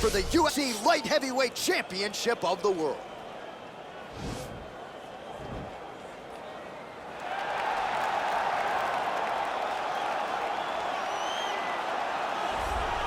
for the UFC Light Heavyweight Championship of the world.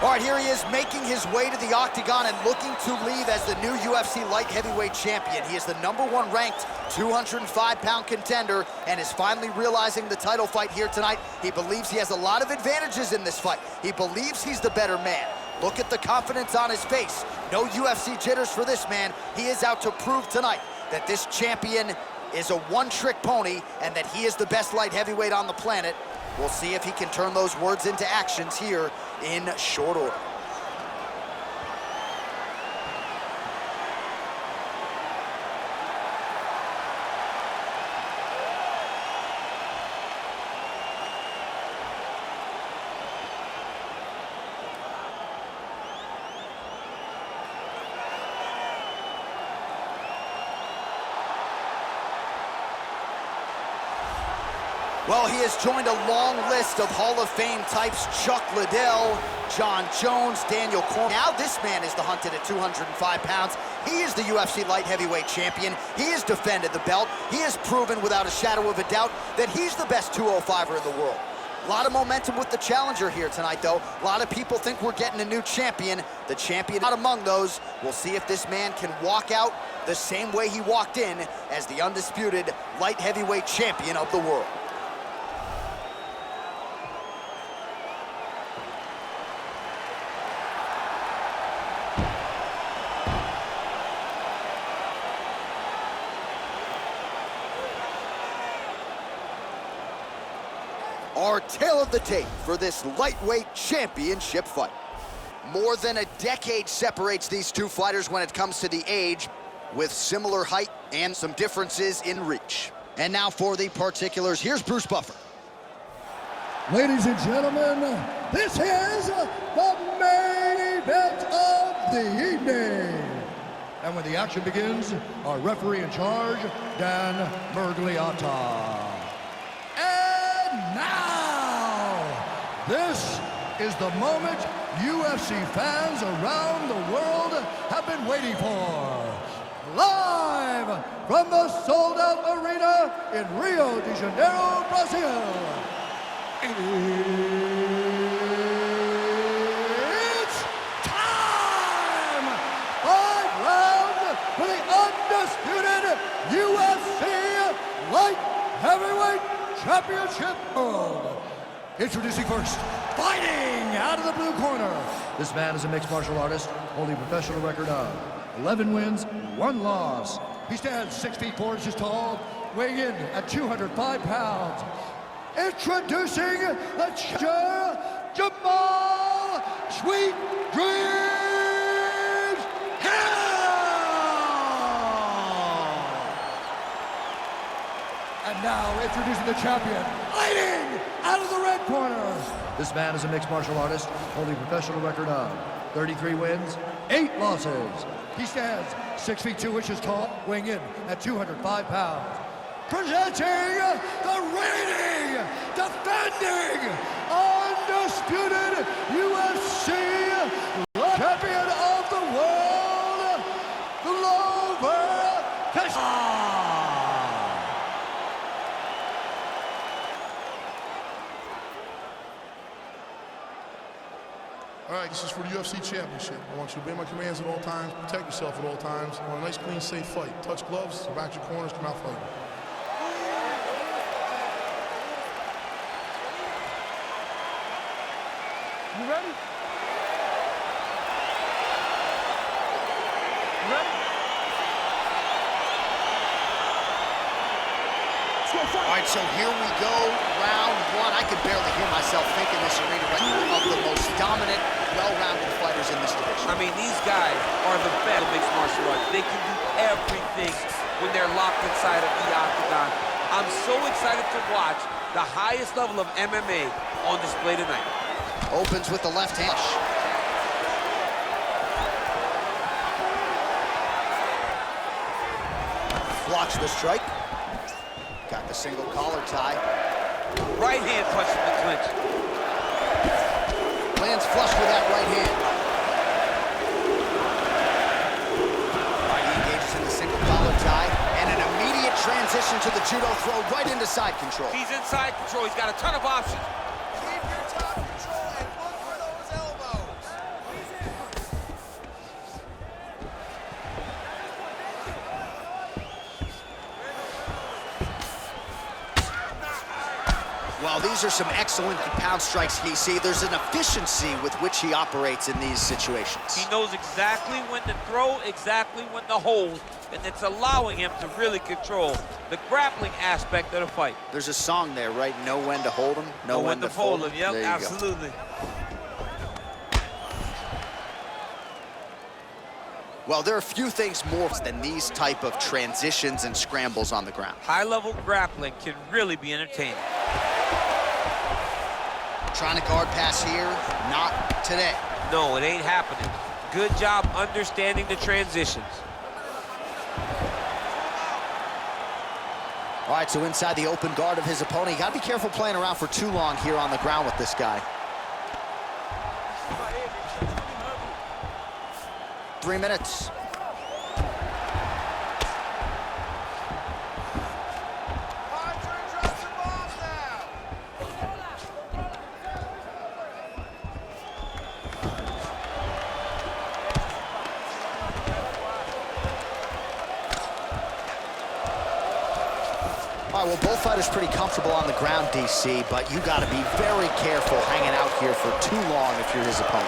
All right, here he is making his way to the octagon and looking to leave as the new UFC Light Heavyweight Champion. He is the #1 ranked 205-pound contender and is finally realizing the title fight here tonight. He believes he has a lot of advantages in this fight. He believes he's the better man. Look at the confidence on his face. No UFC jitters for this man. He is out to prove tonight that this champion is a one-trick pony and that he is the best light heavyweight on the planet. We'll see if he can turn those words into actions here in short order. Well, he has joined a long list of Hall of Fame types: Chuck Liddell, John Jones, Daniel Cormier. Now this man is the hunted at 205 pounds. He is the UFC Light Heavyweight Champion. He has defended the belt. He has proven without a shadow of a doubt that he's the best 205er in the world. A lot of momentum with the challenger here tonight, though. A lot of people think we're getting a new champion. The champion not among those. We'll see if this man can walk out the same way he walked in as the undisputed Light Heavyweight Champion of the world. Our tale of the tape for this lightweight championship fight. More than a decade separates these two fighters when it comes to the age, with similar height and some differences in reach. And now for the particulars, here's Bruce Buffer. Ladies and gentlemen, this is the main event of the evening. And when the action begins, our referee in charge, Dan Mergliata. Now, this is the moment UFC fans around the world have been waiting for. Live from the sold-out arena in Rio de Janeiro, Brazil. It's time! 5 rounds for the undisputed UFC Light Heavyweight Championship world. Introducing first, fighting out of the blue corner. This man is a mixed martial artist, holding a professional record of 11 wins, 1 loss. He stands 6 feet 4 inches tall, weighing in at 205 pounds. Introducing the challenger, Jamahal Sweet Dreams Hill. And now introducing the champion, fighting out of the red corner. This man is a mixed martial artist, holding a professional record of 33 wins, 8 losses. He stands 6 feet 2 inches tall, weighing in at 205 pounds. Presenting the reigning, defending, undisputed UFC champion of the world, Teixeira. All right, this is for the UFC Championship. I want you to obey my commands at all times, protect yourself at all times. I want a nice, clean, safe fight. Touch gloves, back your corners, come out fighting. You ready? You ready? Let's go fight. All right, so here we go, round 1. I can barely hear myself think in this arena right now of the most dominant, well-rounded fighters in this division. I mean, these guys are the best mixed martial arts. They can do everything when they're locked inside of the octagon. I'm so excited to watch the highest level of MMA on display tonight. Opens with the left hand. Blocks the strike. Got the single collar tie. Right hand punch in the clinch. Lands flush with that right hand. reaction to the judo throw right into side control. He's in side control. He's got a ton of options. Keep your top control and look for those elbows. Well, these are some excellent pound strikes, DC. There's an efficiency with which he operates in these situations. He knows exactly when to throw, exactly when to hold, and it's allowing him to really control the grappling aspect of the fight. There's a song there, right? Know when to hold him, know when to fold him. Yep, there you absolutely. Go. Well, there are few things more than these type of transitions and scrambles on the ground. High-level grappling can really be entertaining. Trying to guard pass here, not today. No, it ain't happening. Good job understanding the transitions. All right, so inside the open guard of his opponent. You gotta be careful playing around for too long here on the ground with this guy. 3 minutes. All right, well, both fighters pretty comfortable on the ground, DC, but you got to be very careful hanging out here for too long if you're his opponent.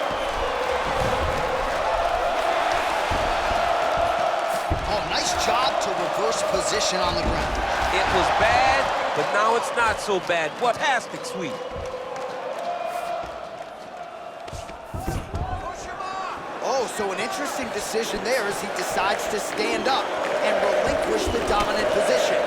Oh, nice job to reverse position on the ground. It was bad, but now it's not so bad. What fantastic sweep. Oh, so an interesting decision there as he decides to stand up and relinquish the dominant position.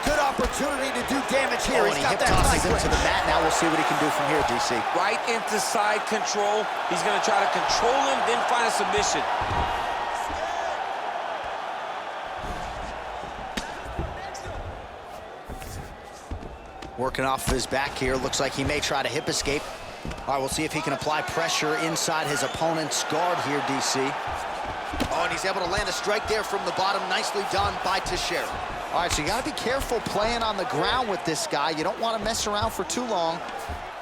Good opportunity to do damage here. He's got that tosses him to the mat. Now we'll see what he can do from here, DC. Right into side control. He's going to try to control him, then find a submission. Working off of his back here. Looks like he may try to hip escape. All right, we'll see if he can apply pressure inside his opponent's guard here, DC. Oh, and he's able to land a strike there from the bottom. Nicely done by Teixeira. All right, so you got to be careful playing on the ground with this guy. You don't want to mess around for too long.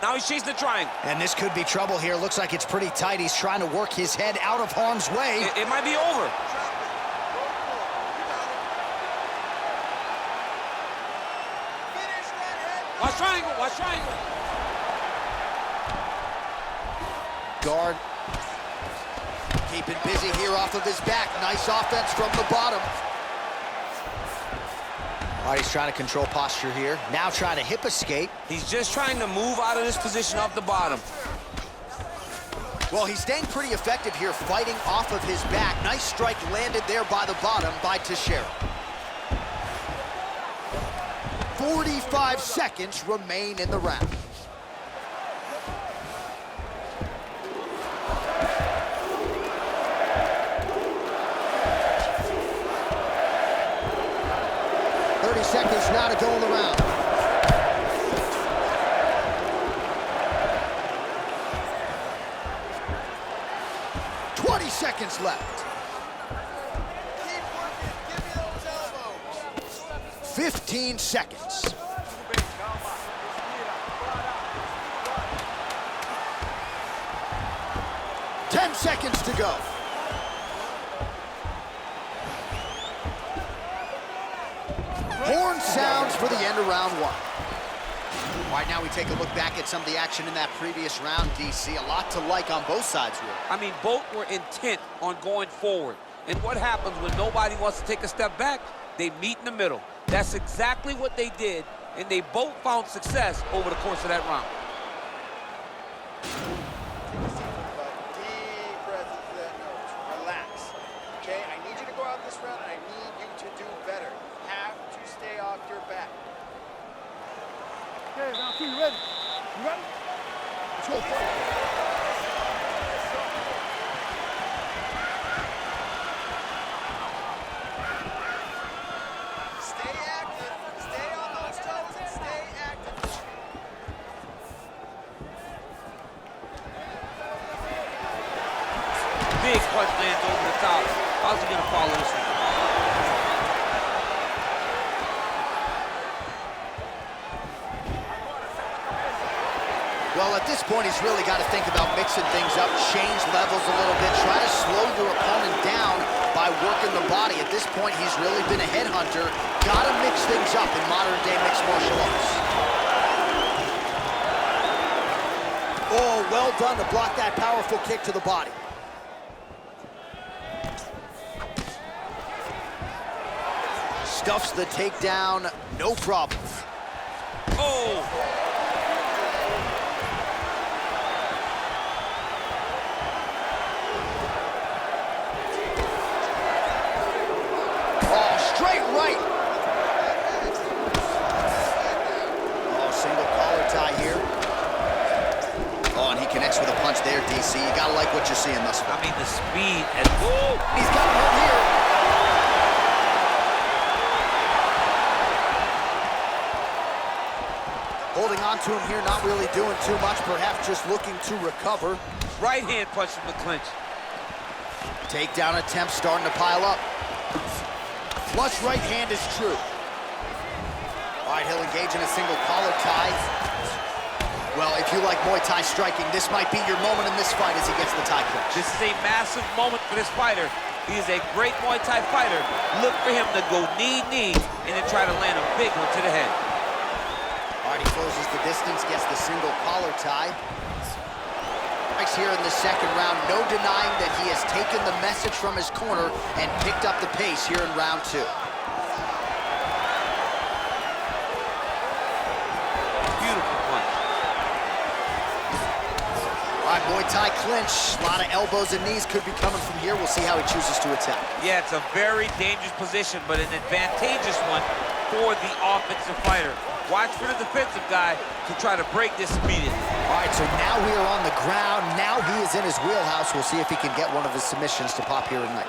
Now he's chasing the triangle. And this could be trouble here. Looks like it's pretty tight. He's trying to work his head out of harm's way. It might be over. Watch triangle, watch triangle. Guard. Keeping busy here off of his back. Nice offense from the bottom. All right, he's trying to control posture here. Now trying to hip escape. He's just trying to move out of this position off the bottom. Well, he's staying pretty effective here, fighting off of his back. Nice strike landed there by the bottom by Teixeira. 45 seconds remain in the round. Seconds now to go in the round. Seconds left. Keep working. Give me those elbows. 15 seconds. 10 seconds to go. Horn sounds for the end of round one. All right, now we take a look back at some of the action in that previous round, DC. A lot to like on both sides here. I mean, both were intent on going forward. And what happens when nobody wants to take a step back? They meet in the middle. That's exactly what they did, and they both found success over the course of that round. Deep breath into that nose. Relax. Okay, I need you to go out this round, and I need you to do better. You have to stay off your back. Okay, round two, you ready? You ready? Let's go. Stay active. Stay on those toes and stay active. big punch lands over the top. How's he gonna follow this one? Well, at this point, he's really got to think about mixing things up, change levels a little bit, try to slow your opponent down by working the body. At this point, he's really been a headhunter. Got to mix things up in modern-day mixed martial arts. Oh, well done to block that powerful kick to the body. Stuffs the takedown, no problem. Oh! Straight right. Oh, single collar tie here. Oh, and he connects with a punch there, DC. You gotta like what you're seeing thus far. I mean, the speed and whoa! He's got him hurt here. Holding on to him here, not really doing too much, perhaps just looking to recover. Right hand punch from the clinch. Takedown attempt starting to pile up. Flush right hand is true. All right, he'll engage in a single collar tie. Well, if you like Muay Thai striking, this might be your moment in this fight as he gets the tie clinch. This is a massive moment for this fighter. He is a great Muay Thai fighter. Look for him to go knee, and then try to land a big one to the head. All right, he closes the distance, gets the single collar tie. Here in the second round, no denying that he has taken the message from his corner and picked up the pace here in round 2. Beautiful punch. All right, Muay Thai clinch. A lot of elbows and knees could be coming from here. We'll see how he chooses to attack. Yeah, it's a very dangerous position, but an advantageous one for the offensive fighter. Watch for the defensive guy to try to break this immediately. All right, so now we are on the ground. Now he is in his wheelhouse. We'll see if he can get one of his submissions to pop here tonight.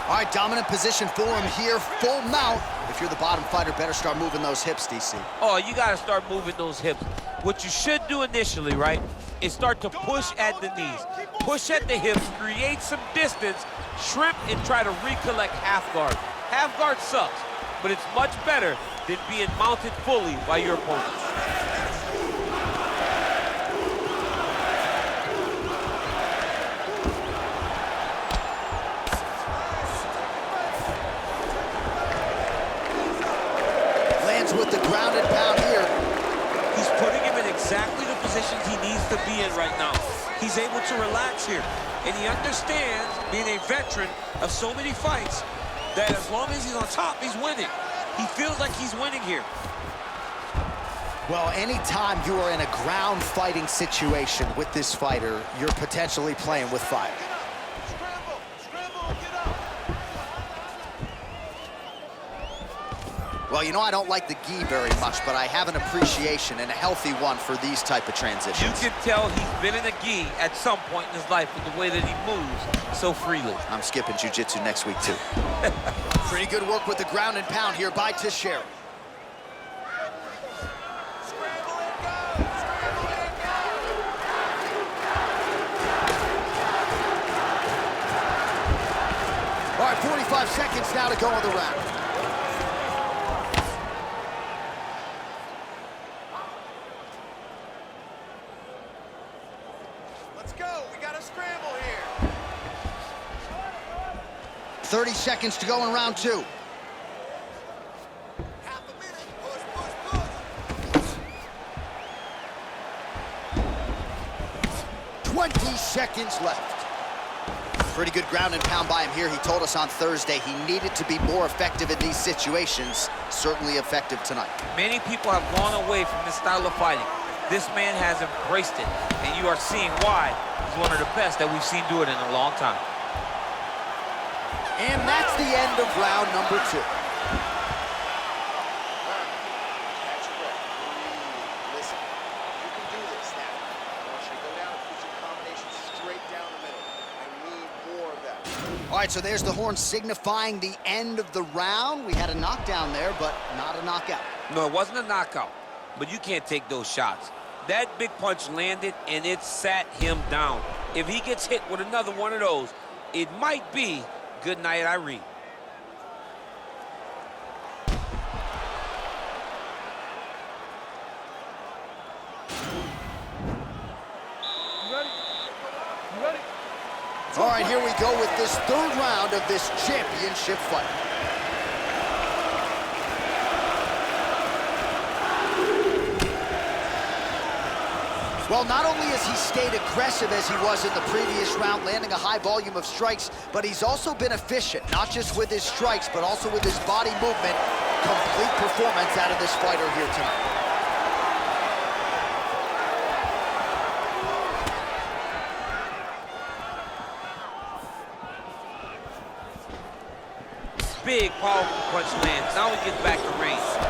All right, dominant position for him here. Full mount. If you're the bottom fighter, better start moving those hips, DC. Oh, you got to start moving those hips. What you should do initially, right, is start to push at the knees. Push at the hips, create some distance, shrimp, and try to recollect half guard. Half guard sucks, but it's much better than being mounted fully by your opponent. Lands with the grounded pound here. He's putting him in exactly the positions he needs to be in right now. He's able to relax here, and he understands, being a veteran of so many fights, that as long as he's on top, he's winning. He feels like he's winning here. Well, anytime you are in a ground fighting situation with this fighter, you're potentially playing with fire. Well, you know, I don't like the gi very much, but I have an appreciation and a healthy one for these type of transitions. You can tell he's been in a gi at some point in his life with the way that he moves so freely. I'm skipping jiu-jitsu next week, too. Pretty good work with the ground and pound here by Teixeira. All right, 45 seconds now to go in the round. Let's go. We got a scramble here. 30 seconds to go in round 2. Half a minute. Push, push, push. 20 seconds left. Pretty good ground and pound by him here. He told us on Thursday he needed to be more effective in these situations. Certainly effective tonight. Many people have gone away from this style of fighting. This man has embraced it, and you are seeing why he's one of the best that we've seen do it in a long time. And that's the end of round number 2. Catch your breath. Listen, you can do this now. I want you to go down and put your combination straight down the middle. I need more of that. All right, so there's the horn signifying the end of the round. We had a knockdown there, but not a knockout. No, it wasn't a knockout. but you can't take those shots. That big punch landed, and it sat him down. If he gets hit with another one of those, it might be good night, Irene. All right, here we go with this third round of this championship fight. Well, not only has he stayed aggressive as he was in the previous round, landing a high volume of strikes, but he's also been efficient, not just with his strikes, but also with his body movement. Complete performance out of this fighter here tonight. Big, powerful punch lands. Now he gets back to range. All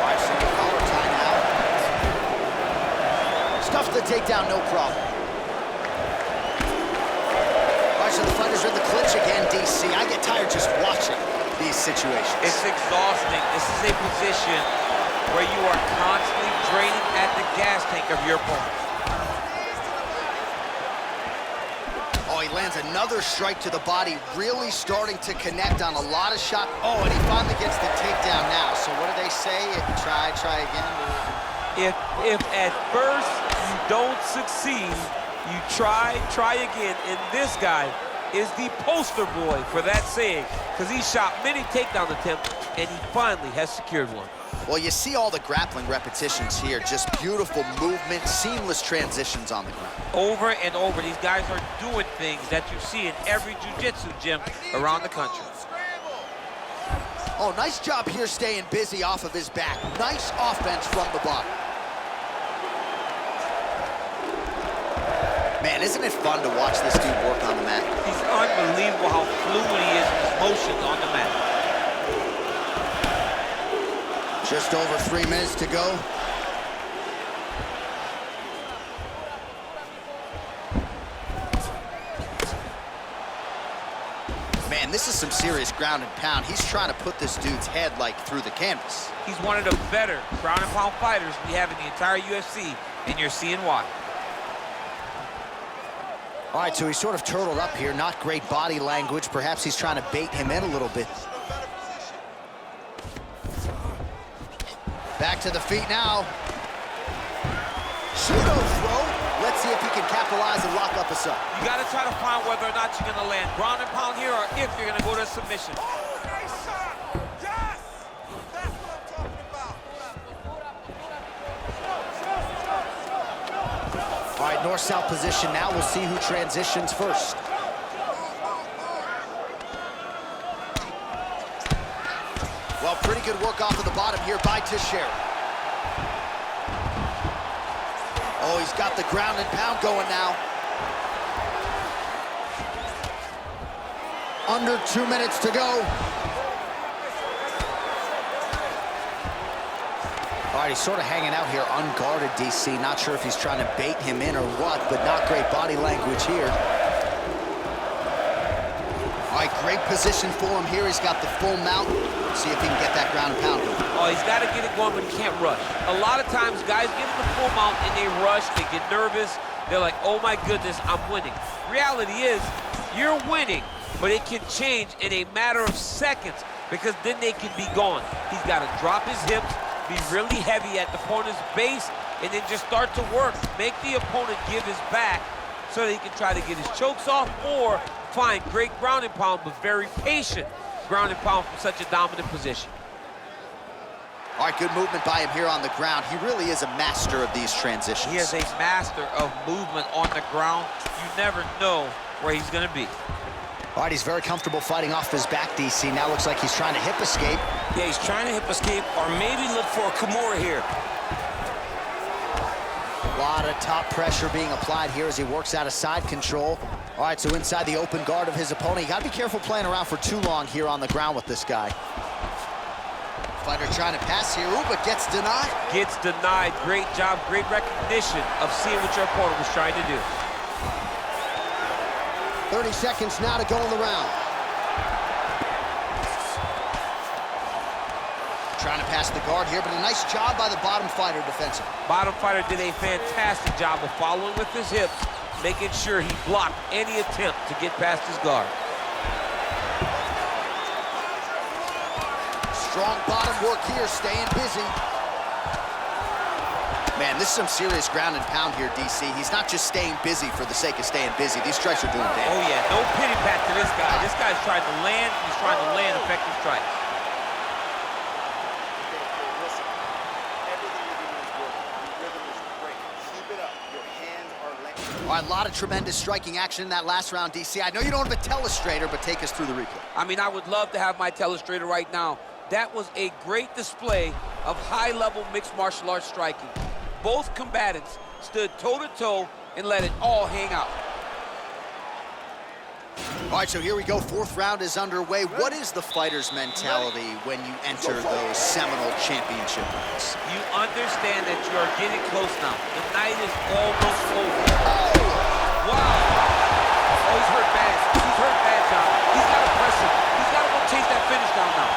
right, single collar tie now. Stuffs the takedown, no problem. All right, so the fighters are in the clinch again, DC. I get tired just watching these situations. It's exhausting. This is a position where you are constantly draining at the gas tank of your opponent. Oh, he lands another strike to the body, really starting to connect on a lot of shots. Oh, and he finally gets the takedown now. So what do they say? Try again? If at first you don't succeed, you try again. And this guy is the poster boy for that saying, because he shot many takedown attempts, and he finally has secured one. Well, you see all the grappling repetitions here. Just beautiful movement, seamless transitions on the ground. Over and over, these guys are doing things that you see in every jiu-jitsu gym around the country. Oh, nice job here staying busy off of his back. Nice offense from the bottom. Man, isn't it fun to watch this dude work on the mat? He's unbelievable how fluid he is in his motions on the mat. Just over 3 minutes to go. Man, this is some serious ground and pound. He's trying to put this dude's head, like, through the canvas. He's one of the better ground and pound fighters we have in the entire UFC, and you're seeing why. All right, so he's sort of turtled up here. Not great body language. Perhaps he's trying to bait him in a little bit. Back to the feet now. Pseudo throw. Let's see if he can capitalize and lock up a sub. You got to try to find whether or not you're going to land ground and pound here, or if you're going to go to submission. Oh, nice shot! Yes! That's what I'm talking about. All right, north-south position now. We'll see who transitions first. Well, pretty good work off of the bottom here by Teixeira. Oh, he's got the ground and pound going now. Under 2 minutes to go. All right, he's sort of hanging out here unguarded, DC. Not sure if he's trying to bait him in or what, but not great body language here. All right, great position for him here. He's got the full mount. See if he can get that ground and pound going. Oh, he's got to get it going, but he can't rush. A lot of times, guys get in the full mount and they rush, they get nervous. They're like, oh my goodness, I'm winning. Reality is, you're winning, but it can change in a matter of seconds, because then they can be gone. He's got to drop his hips, be really heavy at the opponent's base, and then just start to work. Make the opponent give his back so that he can try to get his chokes off, or find great ground and pound, but very patient ground and pound from such a dominant position. All right, good movement by him here on the ground. He really is a master of these transitions. He is a master of movement on the ground. You never know where he's going to be. All right, he's very comfortable fighting off his back, DC. Now looks like he's trying to hip escape. Yeah, he's trying to hip escape, or maybe look for a Kimura here. A lot of top pressure being applied here as he works out of side control. All right, so inside the open guard of his opponent. You got to be careful playing around for too long here on the ground with this guy. Fighter trying to pass here, ooh, but gets denied. Gets denied. Great job, great recognition of seeing what your opponent was trying to do. 30 seconds now to go in the round. Trying to pass the guard here, but a nice job by the bottom fighter defensively. Bottom fighter did a fantastic job of following with his hips, making sure he blocked any attempt to get past his guard. Strong bottom work here, staying busy. Man, this is some serious ground and pound here, DC. He's not just staying busy for the sake of staying busy. These strikes are doing damage. Oh, yeah, no pity pat to this guy. This guy's trying to land, he's trying to land effective strikes. Listen, everything you're doing is working. Your rhythm is great. Keep it up. Your hands are lengthened. All right, a lot of tremendous striking action in that last round, DC. I know you don't have a telestrator, but take us through the replay. I mean, I would love to have my telestrator right now. That was a great display of high-level mixed martial arts striking. Both combatants stood toe-to-toe and let it all hang out. All right, so here we go. Fourth round is underway. What is the fighter's mentality when you enter those seminal championship rounds? You understand that you are getting close now. The night is almost over. Wow. Oh, he's hurt bad. He's hurt bad, John. He's got to press him. He's got to go chase that finish down now.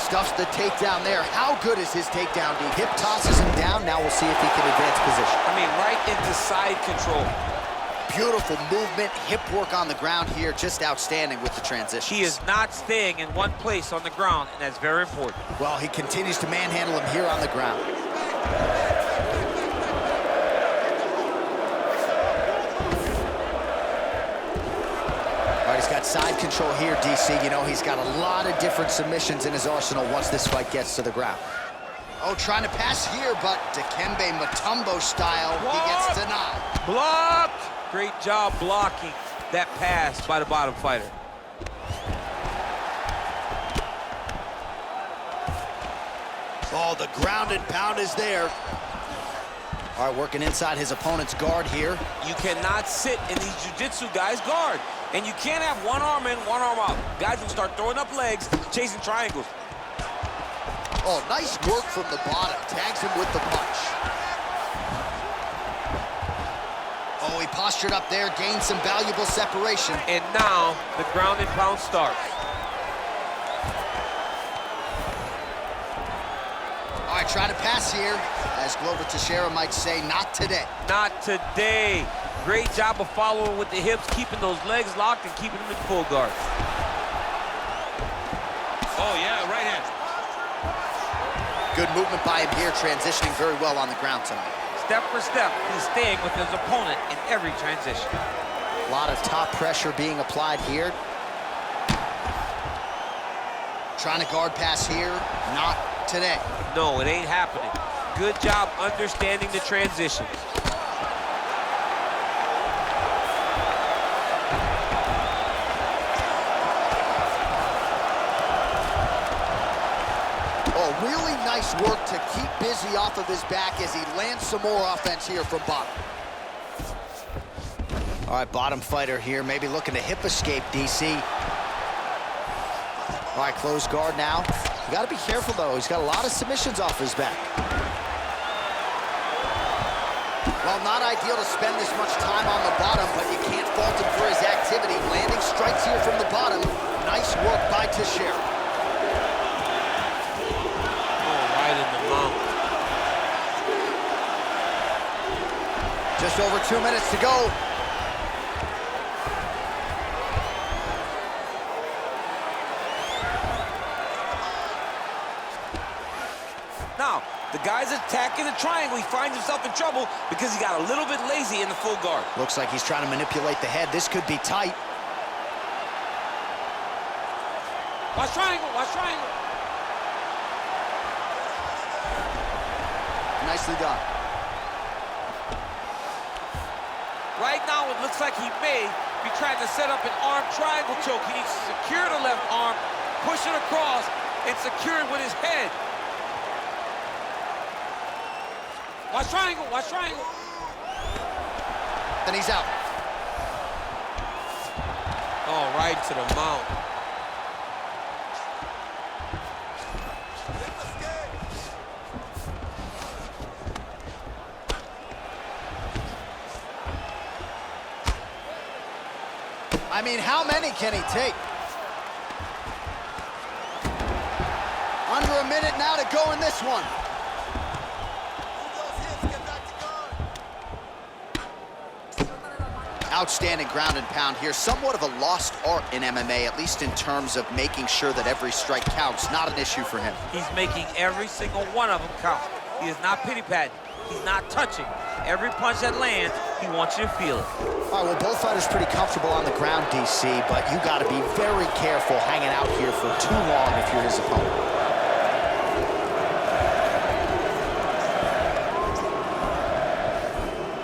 Stuffs the takedown there. How good is his takedown, D? Hip tosses him down. Now we'll see if he can advance position. I mean, right into side control. Beautiful movement, hip work on the ground here. Just outstanding with the transition. He is not staying in one place on the ground, and that's very important. Well, he continues to manhandle him here on the ground. All right, he's got side control here, DC. You know, he's got a lot of different submissions in his arsenal once this fight gets to the ground. Oh, trying to pass here, but Dikembe Mutombo style, he gets denied. Blocked! Great job blocking that pass by the bottom fighter. Oh, the ground and pound is there. All right, working inside his opponent's guard here. You cannot sit in these jiu-jitsu guys' guard. And you can't have one arm in, one arm out. Guys will start throwing up legs, chasing triangles. Oh, nice work from the bottom. Tags him with the punch. Oh, he postured up there, gained some valuable separation. And now the ground and pound starts. All right, trying to pass here. As Glover Teixeira might say, not today. Not today. Great job of following with the hips, keeping those legs locked and keeping them in full guard. Oh, yeah, right hand. Good movement by him here, transitioning very well on the ground tonight. Step for step, he's staying with his opponent in every transition. A lot of top pressure being applied here. Trying to guard pass here, not today. No, it ain't happening. Good job understanding the transitions. Really nice work to keep busy off of his back as he lands some more offense here from bottom. All right, bottom fighter here, maybe looking to hip escape, DC. All right, closed guard now. You got to be careful, though. He's got a lot of submissions off his back. Well, not ideal to spend this much time on the bottom, but you can't fault him for his activity. Landing strikes here from the bottom. Nice work by Teixeira. Just over 2 minutes to go. Now, the guy's attacking the triangle. He finds himself in trouble because he got a little bit lazy in the full guard. Looks like he's trying to manipulate the head. This could be tight. Watch triangle, watch triangle. Nicely done. Right now, it looks like he may be trying to set up an arm triangle choke. He needs to secure the left arm, push it across, and secure it with his head. Watch triangle, watch triangle. And he's out. Oh, right to the mount. I mean, how many can he take? under a minute now to go in this one. Outstanding ground and pound here. Somewhat of a lost art in MMA, at least in terms of making sure that every strike counts. Not an issue for him. He's making every single one of them count. He is not pity-patting. He's not touching. Every punch that lands, he wants you to feel it. All right, well, both fighters pretty comfortable on the ground, DC, but you got to be very careful hanging out here for too long if you're his opponent.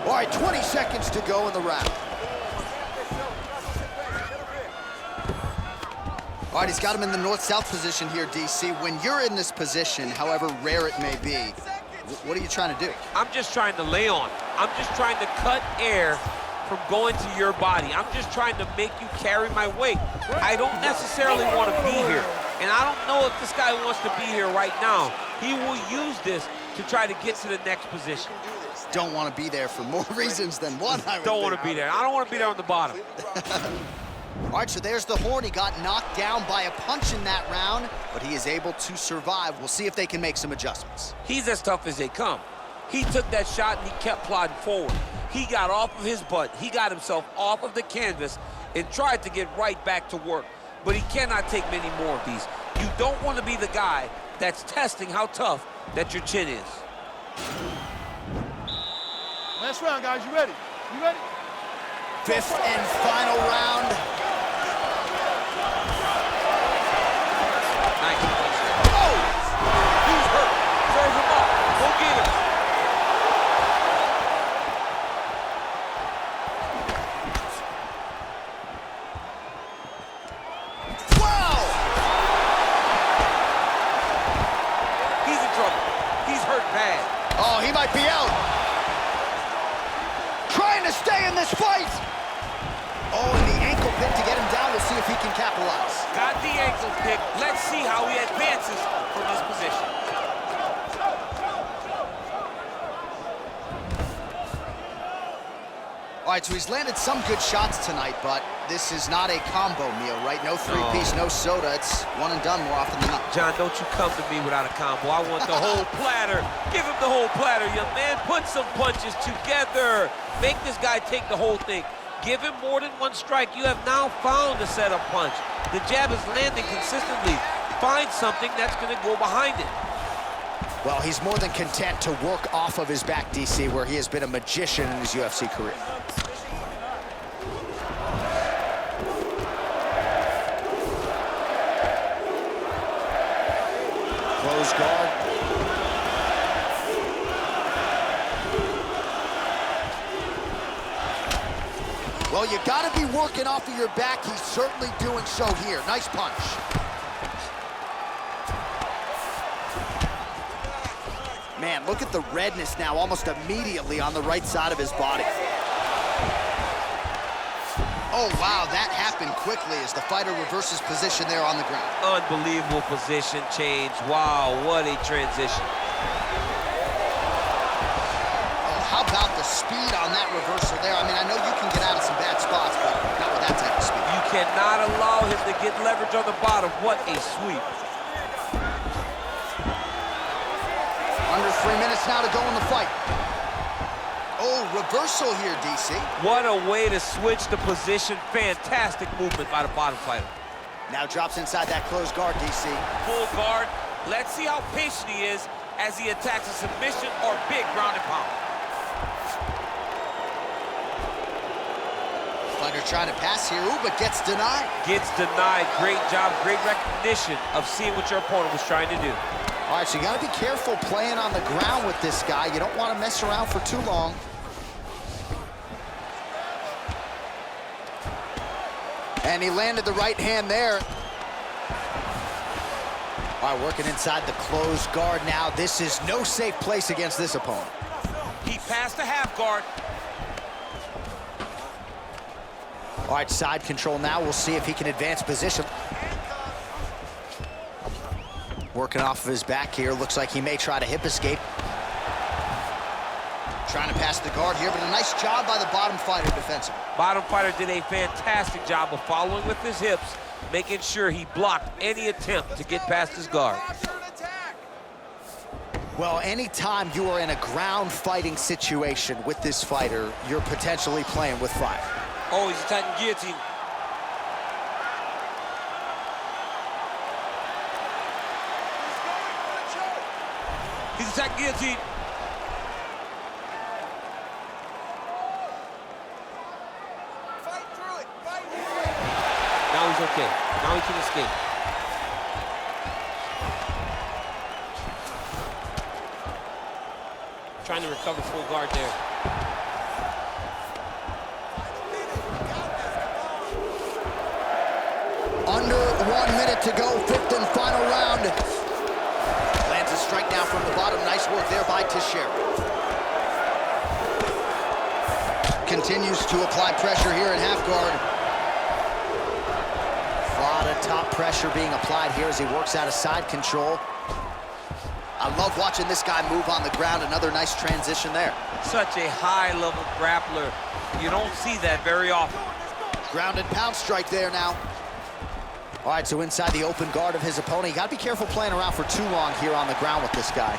All right, 20 seconds to go in the round. All right, he's got him in the north-south position here, DC. When you're in this position, however rare it may be, what are you trying to do? I'm just trying to lay on. I'm just trying to cut air from going to your body. I'm just trying to make you carry my weight. I don't necessarily want to be here. And I don't know if this guy wants to be here right now. He will use this to try to get to the next position. Don't want to be there for more reasons than one, I would Don't want think. to be there. I don't want to be there on the bottom. All right, so there's the horn. He got knocked down by a punch in that round, but he is able to survive. We'll see if they can make some adjustments. He's as tough as they come. He took that shot and he kept plodding forward. He got off of his butt. He got himself off of the canvas and tried to get right back to work. But he cannot take many more of these. You don't want to be the guy that's testing how tough that your chin is. Last round, guys. You ready? You ready? Fifth and final round. Nice. Oh! He's hurt. Serve him up. Go get him. Wow! He's in trouble. He's hurt bad. Oh, he might be out. Trying to stay in this fight. Oh, and the ankle pick to get him down. We'll see if he can capitalize. Got the ankle pick. Let's see how he advances from this position. All right, so he's landed some good shots tonight, but this is not a combo meal, right? No three-piece, no soda. It's one and done more often than not. John, don't you come to me without a combo. I want the whole platter. Give him the whole platter, young man. Put some punches together. Make this guy take the whole thing. Give him more than one strike. You have now found a setup punch. The jab is landing consistently. Find something that's going to go behind it. Well, he's more than content to work off of his back, DC, where he has been a magician in his UFC career. Close guard. Well, you got to be working off of your back. He's certainly doing so here. Nice punch. Man, look at the redness now almost immediately on the right side of his body. Oh, wow, that happened quickly as the fighter reverses position there on the ground. Unbelievable position change. Wow, what a transition. How about the speed on that reversal there? I mean, I know you can get out of some bad spots, but not with that type of speed. You cannot allow him to get leverage on the bottom. What a sweep. Under 3 minutes now to go in the fight. Oh, reversal here, DC. What a way to switch the position. Fantastic movement by the bottom fighter. Now drops inside that closed guard, DC. Full guard. Let's see how patient he is as he attacks a submission or big ground and pound. Fighter trying to pass here, ooh, but gets denied. Gets denied. Great job, great recognition of seeing what your opponent was trying to do. All right, so you got to be careful playing on the ground with this guy. You don't want to mess around for too long. And he landed the right hand there. All right, working inside the closed guard now. This is no safe place against this opponent. He passed the half guard. All right, side control now. We'll see if he can advance position. Working off of his back here. Looks like he may try to hip escape. Trying to pass the guard here, but a nice job by the bottom fighter defensively. Bottom fighter did a fantastic job of following with his hips, making sure he blocked any attempt to get past his guard. Well, anytime you are in a ground fighting situation with this fighter, you're potentially playing with fire. Oh, he's attacking guillotine. He's attacking guillotine. Fight through it. Fight through it. Now he's okay. Now he can escape. Trying to recover full guard there. Under 1 minute to go, fifth and final round. Lands a strike down from the bottom. Nice work there by Teixeira. Continues to apply pressure here in half guard. A lot of top pressure being applied here as he works out of side control. I love watching this guy move on the ground. Another nice transition there. Such a high-level grappler. You don't see that very often. Ground and pound strike there now. All right, so inside the open guard of his opponent. You got to be careful playing around for too long here on the ground with this guy.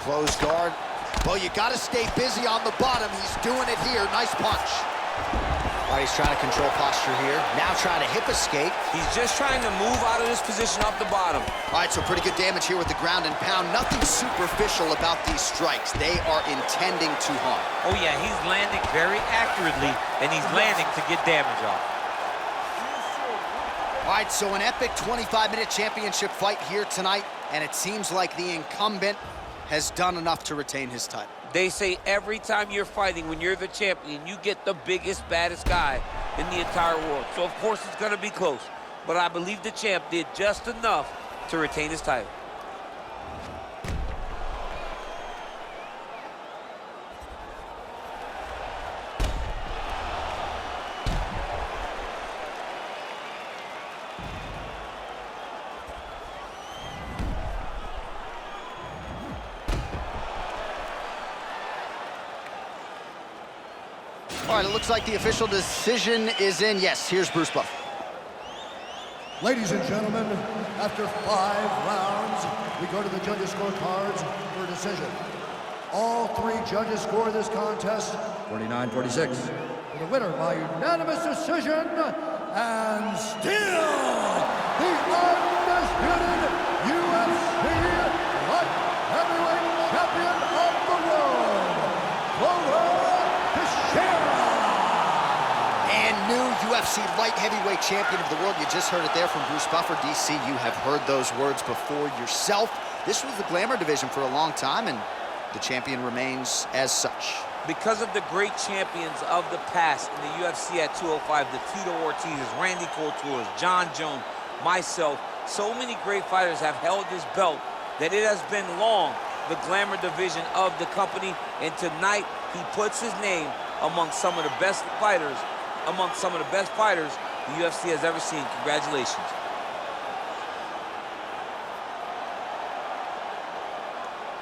Closed guard. Well, you got to stay busy on the bottom. He's doing it here. Nice punch. All right, he's trying to control posture here. Now trying to hip escape. He's just trying to move out of this position off the bottom. All right, so pretty good damage here with the ground and pound. Nothing superficial about these strikes. They are intending to harm. Oh, yeah, he's landing very accurately, and he's landing to get damage off. All right, so an epic 25-minute championship fight here tonight, and it seems like the incumbent has done enough to retain his title. They say every time you're fighting, when you're the champion, you get the biggest, baddest guy in the entire world. So, of course, it's going to be close. But I believe the champ did just enough to retain his title. All right, it looks like the official decision is in. Yes, here's Bruce Buffer. Ladies and gentlemen, after 5 rounds, we go to the judges' scorecards for a decision. All 3 judges score this contest 49-46. For the winner by unanimous decision, and still the undisputed UFC light heavyweight champion of the world, Teixeira. And new UFC light heavyweight champion of the world. You just heard it there from Bruce Buffer. DC, you have heard those words before yourself. This was the glamour division for a long time, and the champion remains as such. Because of the great champions of the past in the UFC at 205, the Tito Ortizes, Randy Couture's, John Jones, myself, so many great fighters have held this belt that it has been long the glamour division of the company, and tonight he puts his name among some of the best fighters, the UFC has ever seen. Congratulations.